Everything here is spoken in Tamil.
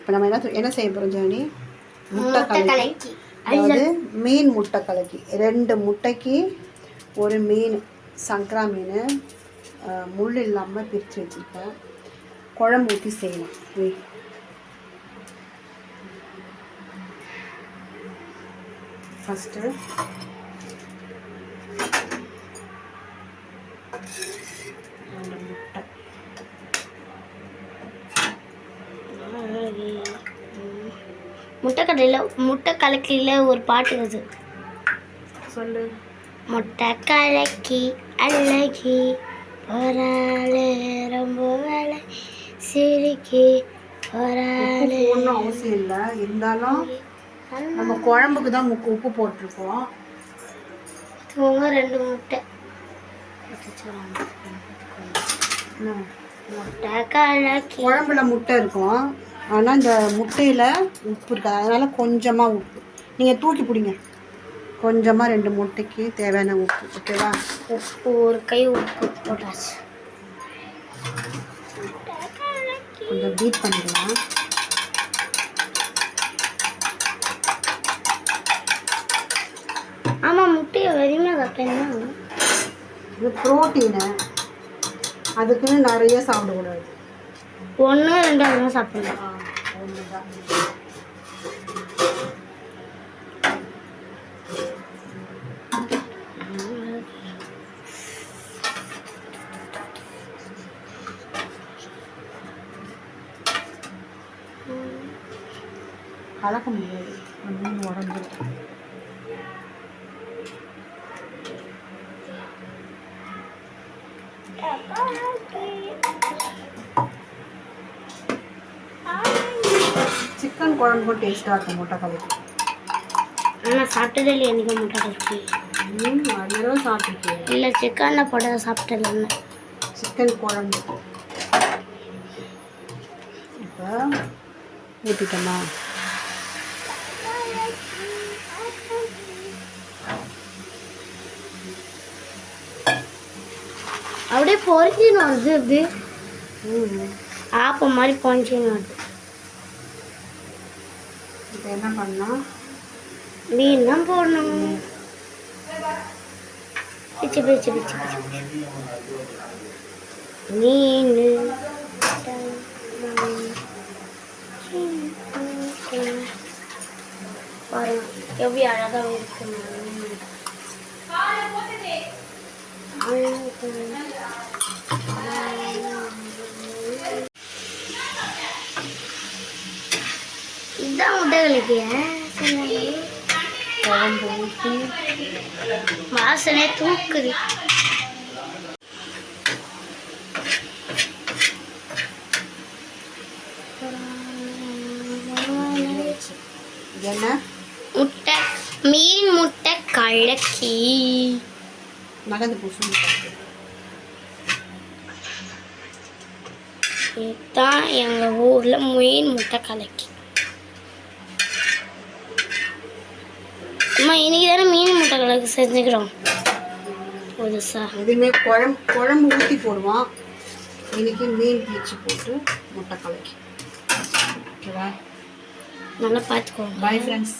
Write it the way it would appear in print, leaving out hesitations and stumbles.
இப்போ நம்ம என்ன செய்ய போகிறோம் ஜானி? முட்டை கலக்கி. அதாவது மீன் முட்டை கலக்கி. 2 முட்டைக்கு ஒரு மீன், சங்கரா மீன் முள் இல்லாமல் பிரித்து வச்சுருக்கேன். குழம்பு ஊற்றி செய்யலாம். ஃபஸ்ட்டு முட்டை கலக்கியில் ஒரு பாட்டு வருது. சொல்லு. முட்டை கலக்கி அழகி போராளே ரொம்ப வேலை சிரிக்கி போராளே. ஒன்றும் அவசியம் இல்லை, இருந்தாலும் நம்ம குழம்புக்கு தான் உப்பு போட்டிருக்கோம். 2 முட்டை முட்டை கலக்கி. குழம்புல முட்டை இருக்கும், ஆனால் இந்த முட்டையில் உப்பு இருக்காது, அதனால் கொஞ்சமாக உப்பு நீங்கள் தூக்கி பிடிங்க. கொஞ்சமாக 2 முட்டைக்கு தேவையான உப்பு. ஓகேவா? உப்பு ஒரு கை உப்பு போட்டாச்சு. கொஞ்சம் பீட் பண்ணிடலாம். ஆமாம், முட்டையை வெறுமே வைக்கணும்னா இது ப்ரோட்டீனு, அதுக்குன்னு நிறைய சாப்பிடக்கூடாது. 1 2 சாப்பிடலாம். ஒன்றுதான். கலக்க முடியாது, மீன் உடஞ்சிடும். சிக்கன் குழம்புக்கும் டேஸ்ட்டாக இருக்கும் முட்டை கலக்கி. ஆனால் சாப்பிட்டதே இல்லை என்றைக்கு முட்டை கலக்கி. அதில் சாப்பிட்டுருக்கேன். இல்லை, சிக்கனில் போட சாப்பிட்டது இல்லை. சிக்கன் குழம்பு இப்போ ஊற்றிட்டோமா? அப்படியே பொறிச்சின்னு வருது. அப்படி ஆப்பம் மாதிரி பொறிச்சின்னு வருது. இப்போ என்ன பண்ணலாம்? மீன் தான் போடணும். பிச்சு பிச்சு பிச்சு பிச்சு மீன் பாருங்க எப்படி அழகாக இருக்கு. இதுதான் முட்டை கலக்கிய குழம்பு ஊற்றி வாசனை தூக்குது. என்ன முட்டை மீன் முட்டை கலக்கி நகர்ந்து பூசு. இதுதான் எங்கள் ஊரில் மீன் முட்டை கலக்கி. அம்மா இன்னைக்கு தானே மீன் முட்டை கலக்கி செஞ்சுக்கிறோம் புதுசா. எதுவுமே குழம்பு ஊற்றி போடுவோம். இன்னைக்கு மீன் பீச்சு போட்டு முட்டை கலக்கி. ஓகேவா? நல்லா பார்த்துக்கோங்க. Bye friends.